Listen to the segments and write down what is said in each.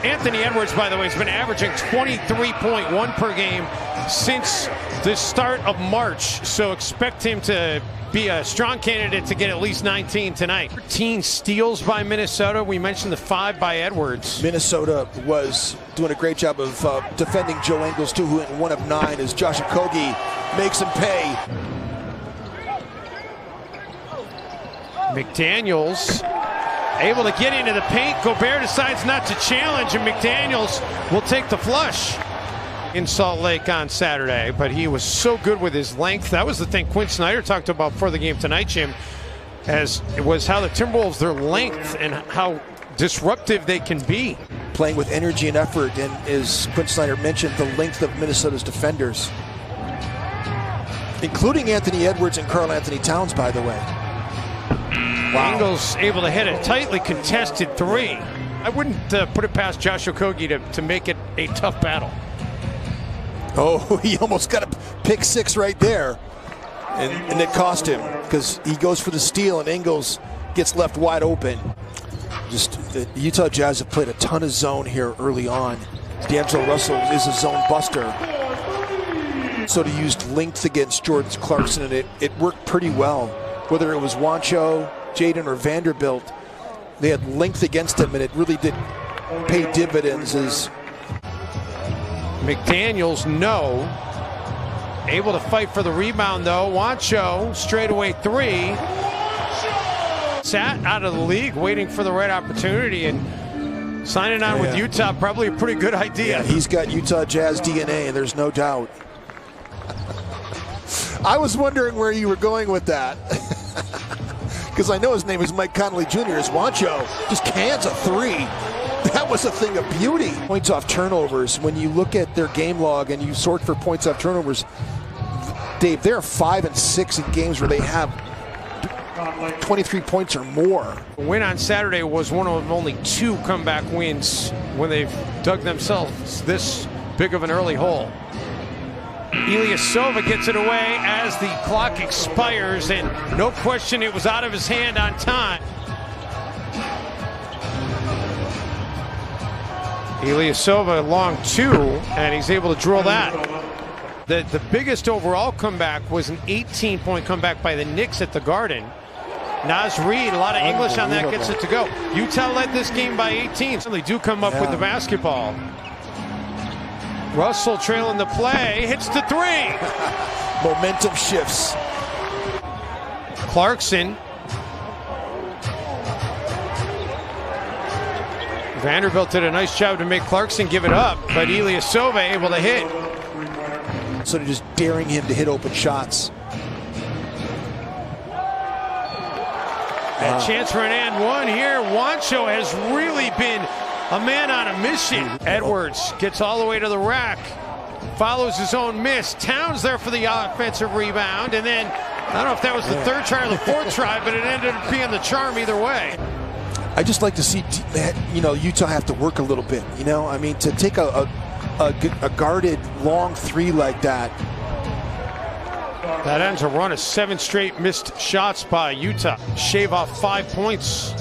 Anthony Edwards, by the way, has been averaging 23.1 per game since the start of March. So expect him to be a strong candidate to get at least 19 tonight. 13 steals by Minnesota. We mentioned the 5 by Edwards. Minnesota was doing a great job of defending Joe Ingles, too, who went 1 of 9 as Josh Okogie makes him pay. McDaniels able to get into the paint. Gobert decides not to challenge, and McDaniels will take the flush in Salt Lake on Saturday. But he was so good with his length. That was the thing Quinn Snyder talked about before the game tonight, Jim, as it was how the Timberwolves, their length and how disruptive they can be. Playing with energy and effort, and as Quinn Snyder mentioned, the length of Minnesota's defenders, including Anthony Edwards and Karl Anthony Towns, by the way. Wow. Ingles able to hit a tightly contested 3. I wouldn't put it past Josh Okogie to make it a tough battle. Oh, he almost got a pick 6 right there. And it cost him because he goes for the steal and Ingles gets left wide open. Just the Utah Jazz have played a ton of zone here early on. D'Angelo Russell is a zone buster. So they used length against Jordan Clarkson, and it worked pretty well. Whether it was Juancho, Jaden, or Vanderbilt, they had length against him, and it really did pay dividends. As McDaniels, no. Able to fight for the rebound, though. Juancho, straightaway 3. Sat out of the league, waiting for the right opportunity, and signing on with Utah, probably a pretty good idea. Yeah, he's got Utah Jazz DNA, and there's no doubt. I was wondering where you were going with that. Because I know his name is Mike Conley Jr. As Juancho just cans a 3. That was a thing of beauty. Points off turnovers. When you look at their game log and you sort for points off turnovers, Dave, they're 5 and 6 in games where they have 23 points or more. The win on Saturday was one of only 2 comeback wins when they've dug themselves this big of an early hole. Ilyasova gets it away as the clock expires, and no question it was out of his hand on time. Ilyasova long 2, and he's able to drill that. The biggest overall comeback was an 18-point comeback by the Knicks at the Garden. Naz Reid, a lot of English on that, gets it to go. Utah led this game by 18. So they do come up with the basketball. Russell trailing the play, hits the 3. Momentum shifts. Clarkson. Vanderbilt did a nice job to make Clarkson give it up, but Ilyasova able to hit. So they're just daring him to hit open shots. A chance for an and 1 here. Juancho has really been a man on a mission. Edwards gets all the way to the rack, follows his own miss. Towns there for the offensive rebound, and then I don't know if that was the 3rd try or the 4th try, but it ended up being the charm either way. I just like to see, Utah have to work a little bit. I mean, to take a guarded long 3 like that. That ends a run of 7 straight missed shots by Utah. Shave off 5 points.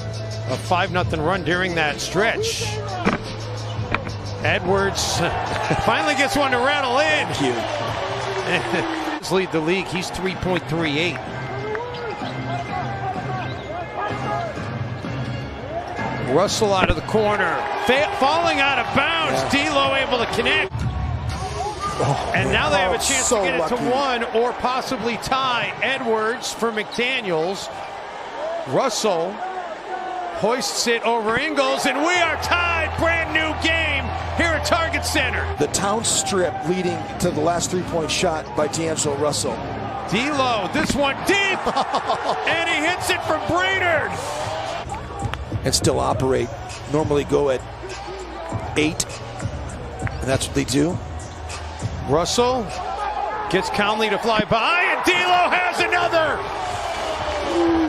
A 5-0 run during that stretch. Edwards finally gets one to rattle in. Thank His lead the league. He's 3.38. Russell out of the corner. Falling out of bounds. D'Lo able to connect. And now they have a chance to get it to 1 or possibly tie. Edwards for McDaniels. Russell hoists it over Ingles, and we are tied. Brand new game here at Target Center. The Towns strip leading to the last 3-point shot by D'Angelo Russell. D'Lo, this one deep, and he hits it from Brainerd. And still operate. Normally go at 8, and that's what they do. Russell gets Conley to fly by, and D'Lo has another.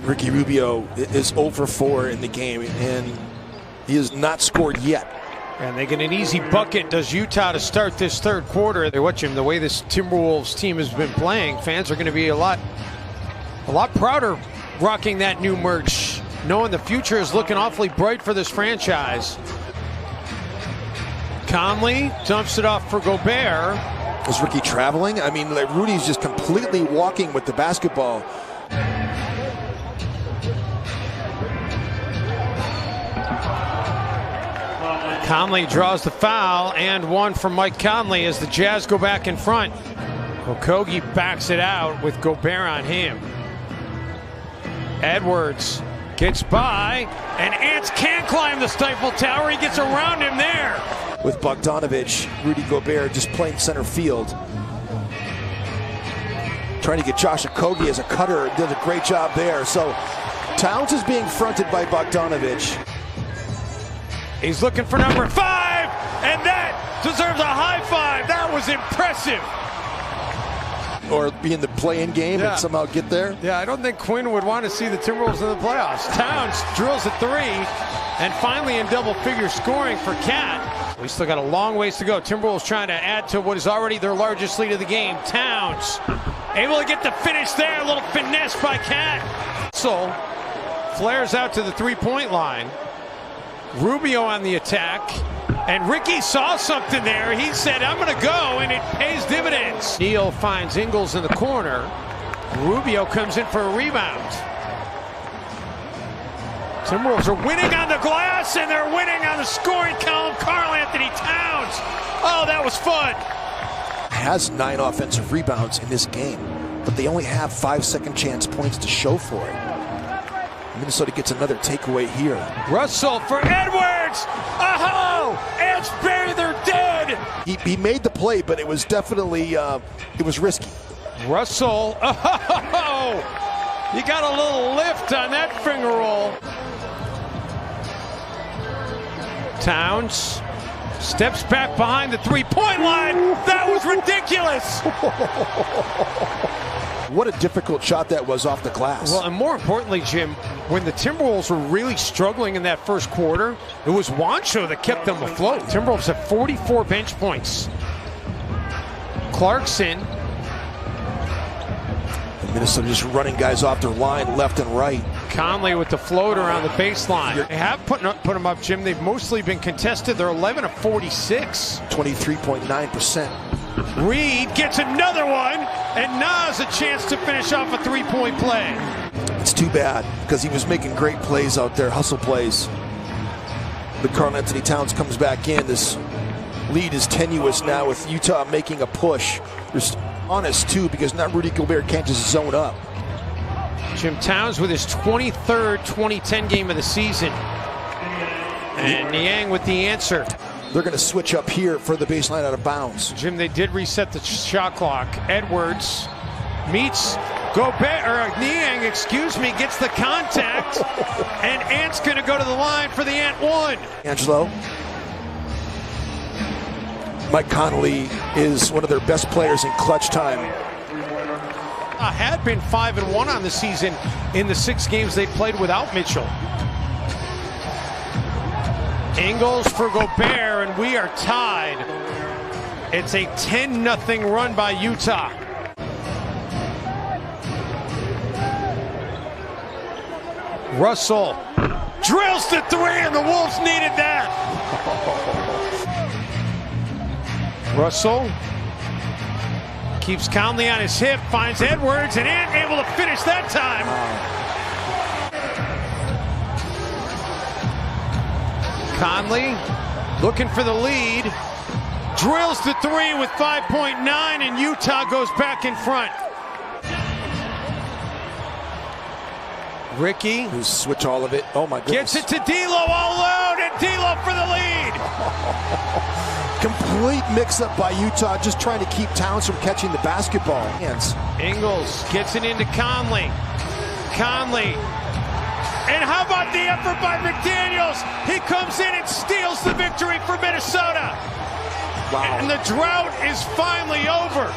Ricky Rubio is 0 for 4 in the game, and he has not scored yet. And they get an easy bucket, does Utah, to start this 3rd quarter. They watch him, the way this Timberwolves team has been playing, fans are going to be a lot prouder rocking that new merch, knowing the future is looking awfully bright for this franchise. Conley dumps it off for Gobert. Is Ricky traveling? I mean, like, Rudy's just completely walking with the basketball. Conley draws the foul, and one from Mike Conley as the Jazz go back in front. Okogie backs it out with Gobert on him. Edwards gets by, and Ants can't climb the Stifle Tower. He gets around him there. With Bogdanovich, Rudy Gobert just playing center field. Trying to get Josh Okogie as a cutter. Did a great job there. So Towns is being fronted by Bogdanovich. He's looking for number 5, and that deserves a high five. That was impressive. Or be in the play-in game and somehow get there. Yeah, I don't think Quinn would want to see the Timberwolves in the playoffs. Towns drills a 3, and finally in double-figure scoring for Cat. We still got a long ways to go. Timberwolves trying to add to what is already their largest lead of the game. Towns able to get the finish there. A little finesse by Cat. So flares out to the three-point line. Rubio on the attack. And Ricky saw something there. He said, I'm going to go, and it pays dividends. Neal finds Ingles in the corner. Rubio comes in for a rebound. Timberwolves are winning on the glass, and they're winning on the scoring column. Karl-Anthony Towns. Oh, that was fun. Has 9 offensive rebounds in this game, but they only have 5 second chance points to show for it. Minnesota gets another takeaway here. Russell for Edwards. Oh, Ants bury their dead. He made the play, but it was definitely it was risky. Russell. Oh, you got a little lift on that finger roll. Towns steps back behind the three-point line. That was ridiculous. What a difficult shot that was off the glass. Well, and more importantly, Jim, when the Timberwolves were really struggling in that first quarter, it was Juancho that kept them afloat. Timberwolves have 44 bench points. Clarkson. Minnesota just running guys off their line left and right. Conley with the floater on the baseline. They have put them up, Jim. They've mostly been contested. They're 11 of 46. 23.9%. Reed gets another one, and Nas a chance to finish off a three-point play. It's too bad, because he was making great plays out there, hustle plays. But Karl-Anthony Towns comes back in. This lead is tenuous now with Utah making a push. There's honest, too, because now Rudy Gobert can't just zone up. Jim Towns with his 23rd 2010 game of the season. And Niang with the answer. They're going to switch up here for the baseline out of bounds. Jim, they did reset the shot clock. Edwards meets Gobert, or Niang, excuse me, gets the contact. And Ant's going to go to the line for the Ant one. Angelo. Mike Conley is one of their best players in clutch time. Had been 5-1 on the season in the 6 games they played without Mitchell. Ingles for Gobert, and we are tied. It's a 10-0 run by Utah. Russell drills the 3, and the Wolves needed that. Russell keeps Conley on his hip, finds Edwards, and Ant able to finish that time. Conley looking for the lead, drills the 3 with 5.9, and Utah goes back in front. Ricky. Who's switch all of it. Oh my goodness. Gets it to D'Lo all alone, and D'Lo for the lead. Complete mix-up by Utah, just trying to keep Towns from catching the basketball. Ingles gets it into Conley. Conley. And how about the effort by McDaniels? He comes in and steals the victory for Minnesota. Wow. And the drought is finally over.